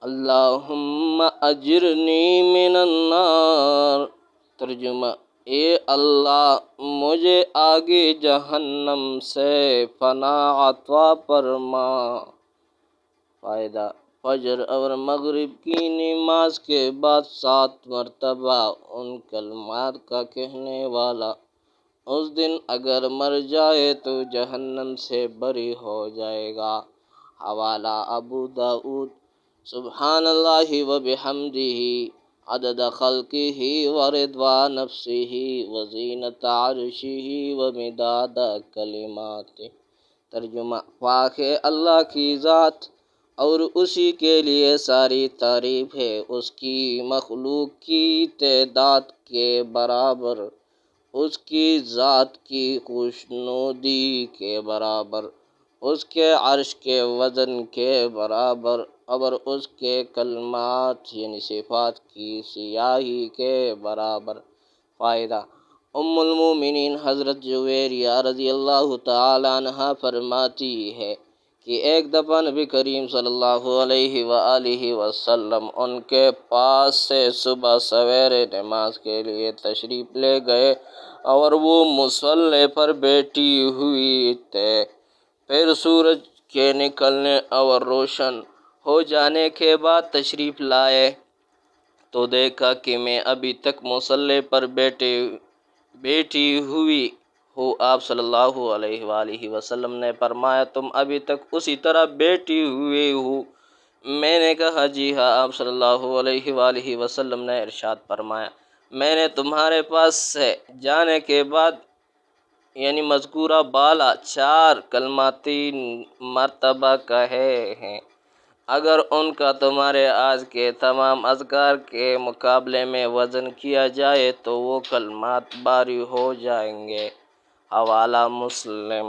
اللہم اجرنی من النار۔ ترجمہ: اے اللہ مجھے آگے جہنم سے پناہ عطا فرما۔ فائدہ: فجر اور مغرب کی نماز کے بعد 7 مرتبہ ان کلمات کا کہنے والا اس دن اگر مر جائے تو جہنم سے بری ہو جائے گا۔ حوالہ: ابو داؤد۔ سبحان اللہ و بحمدہ عدد خلقہ و رضا نفسہ و زینت عرشہ و مداد کلماتہ۔ ترجمہ: پاک ہے اللہ کی ذات اور اسی کے لیے ساری تعریف ہے، اس کی مخلوق کی تعداد کے برابر، اس کی ذات کی خوشنودی کے برابر، اس کے عرش کے وزن کے برابر اور اس کے کلمات یعنی صفات کی سیاہی کے برابر۔ فائدہ: ام المومنین حضرت جویریہ رضی اللہ تعالیٰ عنہا فرماتی ہے کہ ایک دفعہ نبی کریم صلی اللہ علیہ وآلہ وسلم ان کے پاس سے صبح سویرے نماز کے لیے تشریف لے گئے اور وہ مصلی پر بیٹھی ہوئی تھے۔ پھر سورج کے نکلنے اور روشن ہو جانے کے بعد تشریف لائے تو دیکھا کہ میں ابھی تک مصلی پر بیٹھی ہوئی ہوں۔ آپ صلی اللہ علیہ وآلہ وسلم نے فرمایا تم ابھی تک اسی طرح بیٹھی ہوئے ہو؟ میں نے کہا جی ہاں۔ آپ صلی اللہ علیہ وآلہ وسلم نے ارشاد فرمایا میں نے تمہارے پاس سے جانے کے بعد یعنی مذکورہ بالا 4 کلمات 3 مرتبہ کہے ہیں، اگر ان کا تمہارے آج کے تمام اذکار کے مقابلے میں وزن کیا جائے تو وہ کلمات باری ہو جائیں گے۔ حوالہ مسلم۔